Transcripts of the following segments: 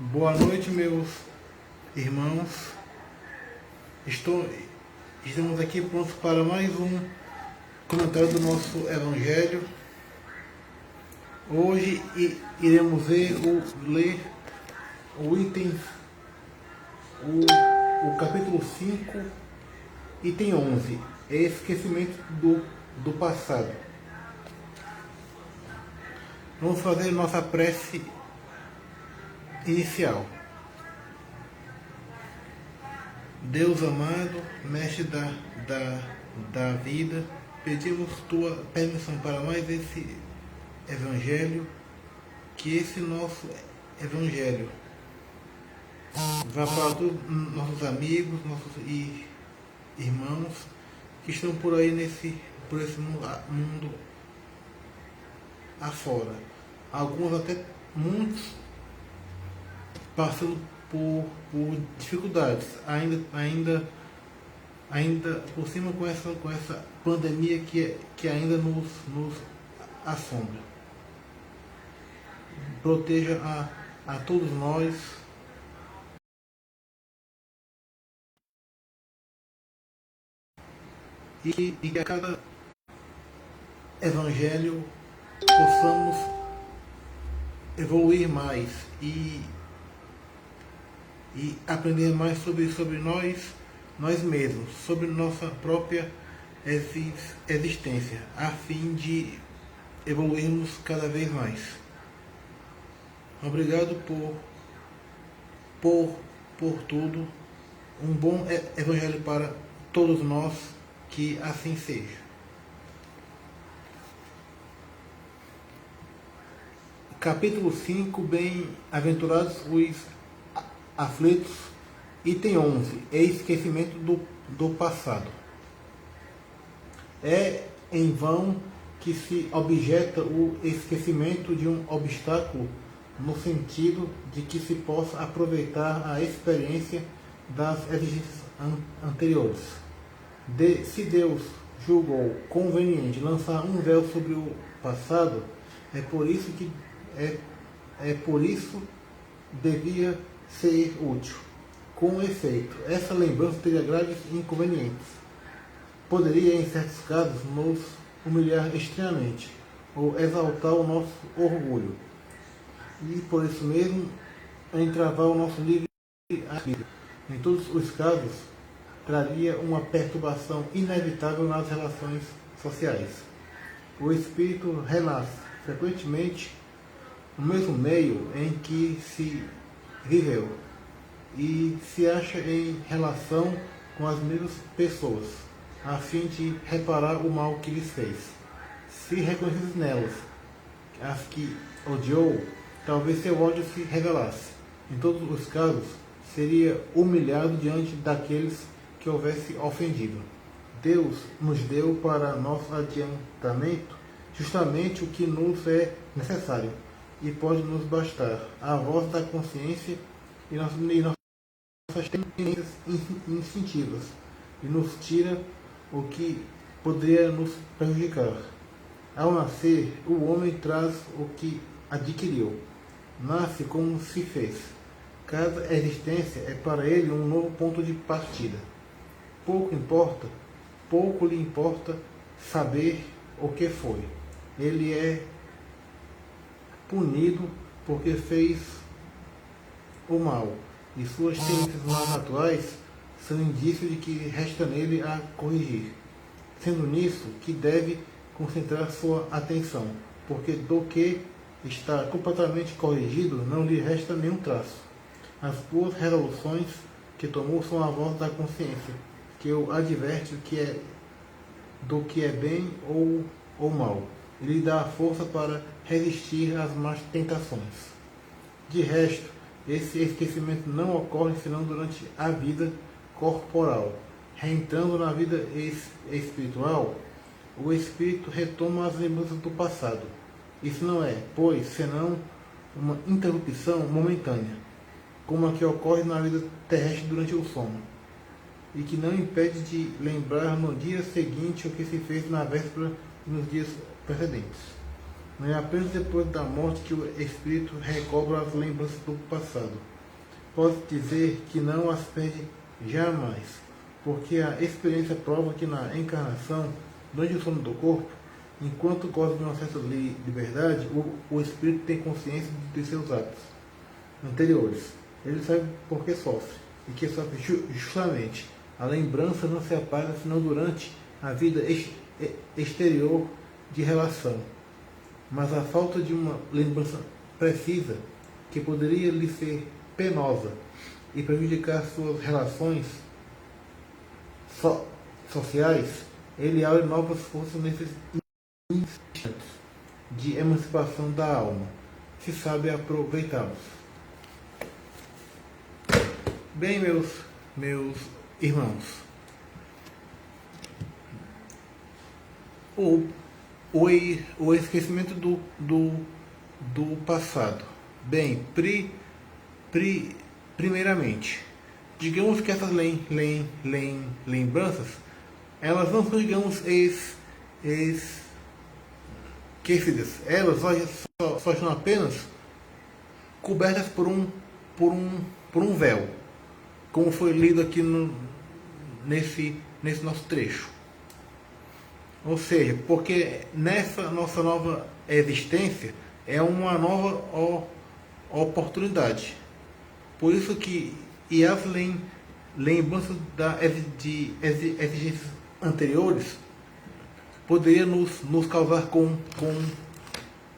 Boa noite, meus irmãos. Estamos aqui prontos para mais um comentário do nosso Evangelho. Hoje iremos ler o item, o capítulo 5, item 11, esquecimento do passado. Vamos fazer nossa prece inicial. Deus amado, mestre da vida, pedimos tua permissão para mais esse evangelho, que esse nosso evangelho vá para todos nossos amigos, nossos irmãos que estão por aí por esse mundo afora. Alguns até muitos passando por dificuldades, ainda por cima com essa pandemia que ainda nos assombra. Proteja a todos nós e que a cada evangelho possamos evoluir mais e aprender mais sobre nós mesmos, sobre nossa própria existência, a fim de evoluirmos cada vez mais. Obrigado por tudo. Um bom evangelho para todos nós, que assim seja. Capítulo 5, bem-aventurados os aflitos, item 11, esquecimento do passado. É em vão que se objeta o esquecimento de um obstáculo, no sentido de que se possa aproveitar a experiência das existências anteriores. Se Deus julgou conveniente lançar um véu sobre o passado, é por isso devia ser útil. Com efeito, essa lembrança teria graves inconvenientes. Poderia, em certos casos, nos humilhar extremamente, ou exaltar o nosso orgulho, e, por isso mesmo, entravar o nosso livre-arbítrio. Em todos os casos, traria uma perturbação inevitável nas relações sociais. O espírito renasce, frequentemente, no mesmo meio em que se viveu, e se acha em relação com as mesmas pessoas, a fim de reparar o mal que lhes fez. Se reconhecesse nelas as que odiou, talvez seu ódio se revelasse. Em todos os casos, seria humilhado diante daqueles que houvesse ofendido. Deus nos deu para nosso adiantamento justamente o que nos é necessário e pode nos bastar: a voz da consciência e nossas tendências instintivas, e nos tira o que poderia nos prejudicar. Ao nascer, o homem traz o que adquiriu. Nasce como se fez. Cada existência é para ele um novo ponto de partida. Pouco lhe importa saber o que foi. Ele é punido porque fez o mal, e suas tendências mais naturais são indícios de que resta nele a corrigir. Sendo nisso que deve concentrar sua atenção, porque do que está completamente corrigido não lhe resta nenhum traço. As boas resoluções que tomou são a voz da consciência, que o adverte do que é bem ou mal, e lhe dá a força para resistir às más tentações. De resto, esse esquecimento não ocorre senão durante a vida corporal. Reentrando na vida espiritual, o espírito retoma as lembranças do passado. Isso não é, pois, senão uma interrupção momentânea, como a que ocorre na vida terrestre durante o sono, e que não impede de lembrar no dia seguinte o que se fez na véspera e nos dias precedentes. Não é apenas depois da morte que o espírito recobra as lembranças do passado. Pode dizer que não as perde jamais, porque a experiência prova que na encarnação, durante o sono do corpo, enquanto goza de uma certa liberdade, o espírito tem consciência de seus atos anteriores. Ele sabe por que sofre, e que sofre justamente. A lembrança não se apaga senão durante a vida exterior de relação. Mas a falta de uma lembrança precisa, que poderia lhe ser penosa e prejudicar suas relações sociais, ele abre novas forças nesses instantes de emancipação da alma, se sabe aproveitá-los. Bem, meus irmãos, o esquecimento do passado. Bem, primeiramente, digamos que essas lembranças, elas não são, digamos, esquecidas. Elas só estão apenas cobertas por um véu, como foi lido aqui nesse nosso trecho. Ou seja, porque nessa nossa nova existência é uma nova oportunidade. Por isso que as lembranças de exigências anteriores poderiam nos causar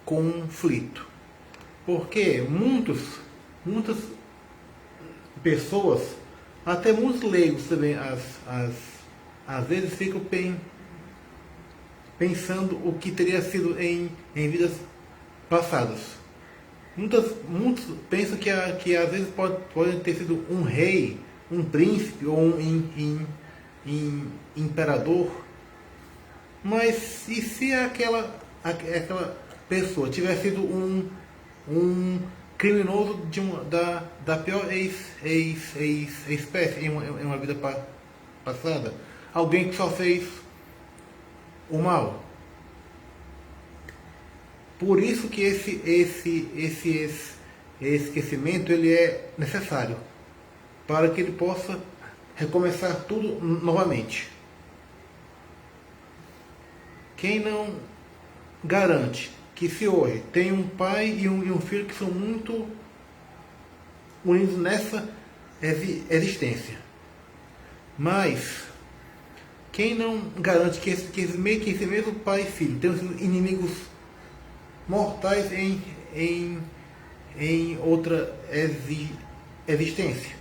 conflito. Porque muitas pessoas, até muitos leigos também, às vezes ficam pensando o que teria sido em vidas passadas. Muitos pensam que às vezes pode ter sido um rei, um príncipe ou um imperador. Mas e se aquela pessoa tiver sido um criminoso da pior espécie em uma vida passada? Alguém que só fez o mal. Por isso que esse esquecimento ele é necessário, para que ele possa recomeçar tudo novamente. Quem não garante que se hoje tem um pai e um filho que são muito unidos nessa existência, mas quem não garante que esse mesmo pai e filho tem inimigos mortais em outra existência?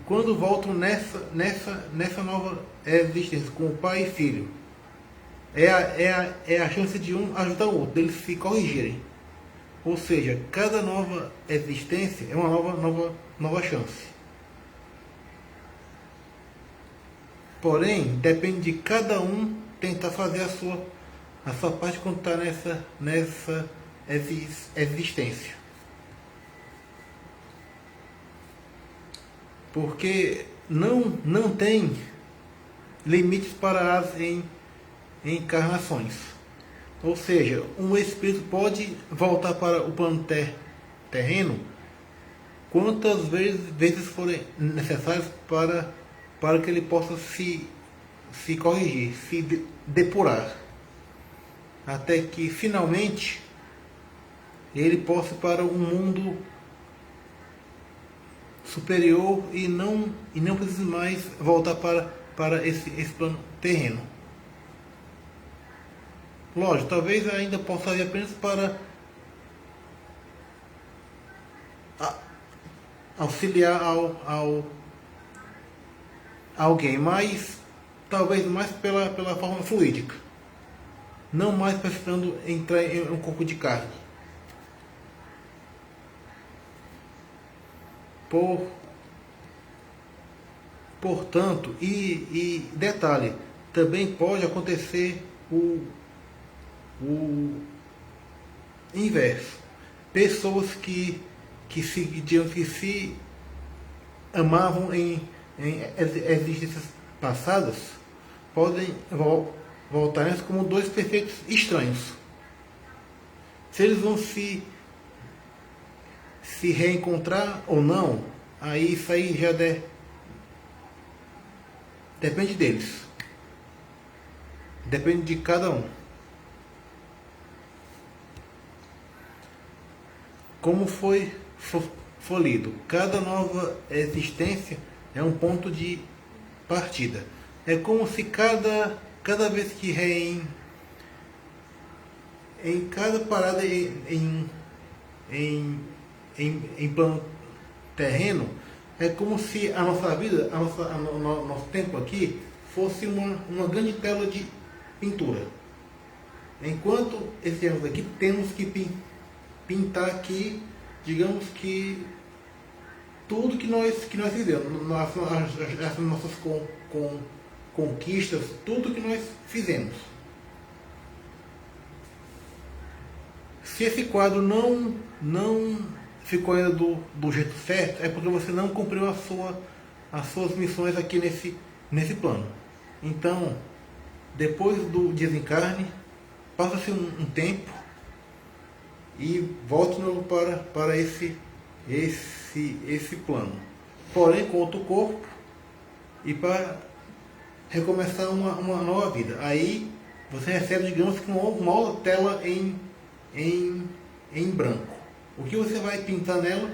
Quando voltam nessa nova existência com o pai e filho, é a chance de um ajudar o outro, deles se corrigirem. Ou seja, cada nova existência é uma nova chance. Porém, depende de cada um tentar fazer a sua parte quando está nessa existência. Porque não tem limites para as encarnações. Ou seja, um espírito pode voltar para o plano terreno quantas vezes forem necessárias para que ele possa se corrigir, se depurar, até que finalmente ele possa ir para um mundo superior e não precisa mais voltar para esse plano terreno. Lógico, talvez ainda possa ir apenas para auxiliar alguém, mas talvez mais pela forma fluídica, não mais precisando entrar em um corpo de carne. Portanto, e detalhe, também pode acontecer o inverso. Pessoas que se amavam em existências passadas podem voltaremos como dois perfeitos estranhos. Se eles vão se reencontrar ou não, aí isso aí já depende deles. Depende de cada um. Como foi lido, cada nova existência é um ponto de partida. É como se cada vez que em cada parada em plano terreno, é como se a nossa vida, nosso tempo aqui, fosse uma grande tela de pintura. Enquanto estamos aqui, temos que pintar aqui, digamos que tudo que nós fizemos, as nossas conquistas, tudo que nós fizemos. Se esse quadro não ficou ainda do jeito certo, é porque você não cumpriu as suas missões aqui nesse plano. Então, depois do desencarne, passa-se um tempo e volta de novo para esse plano. Porém, com outro corpo e para recomeçar uma nova vida. Aí você recebe, digamos que uma outra tela em branco. O que você vai pintar nela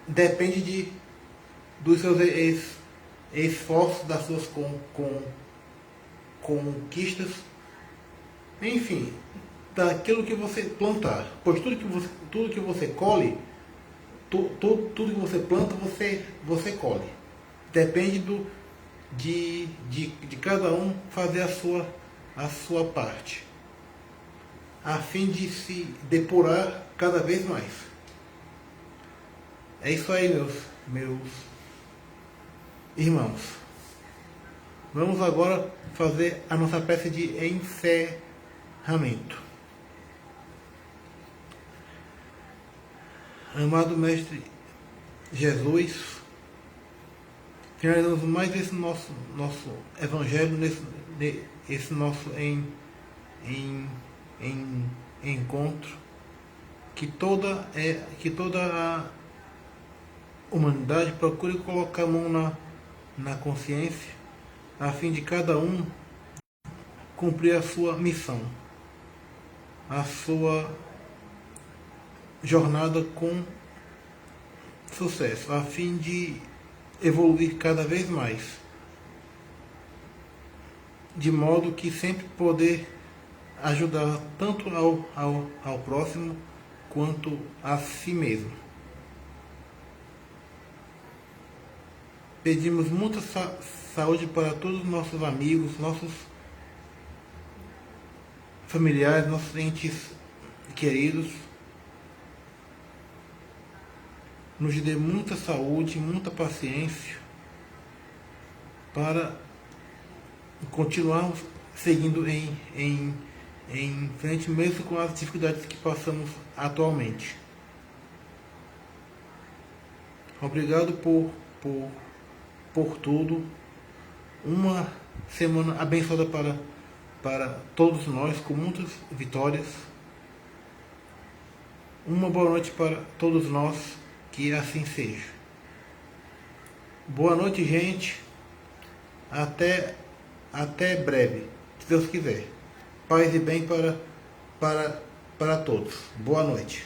depende dos seus esforços, das suas conquistas, enfim, daquilo que você plantar. Pois tudo que você colhe, tudo que você planta, você colhe. Depende de cada um fazer a sua parte, a fim de se depurar cada vez mais. É isso aí, meus irmãos. Vamos agora fazer a nossa peça de encerramento. Amado Mestre Jesus, finalizamos mais esse nosso evangelho, esse nosso encontro, que toda a humanidade procure colocar a mão na consciência, a fim de cada um cumprir a sua missão, a sua jornada com sucesso, a fim de evoluir cada vez mais, de modo que sempre poder ajudar tanto ao próximo quanto a si mesmo. Pedimos muita saúde para todos os nossos amigos, nossos familiares, nossos entes queridos. Nos dê muita saúde, muita paciência para continuarmos seguindo em frente, mesmo com as dificuldades que passamos atualmente. Obrigado por tudo. Uma semana abençoada para todos nós, com muitas vitórias. Uma boa noite para todos nós, que assim seja. Boa noite, gente. Até breve, se Deus quiser. Paz e bem para todos. Boa noite.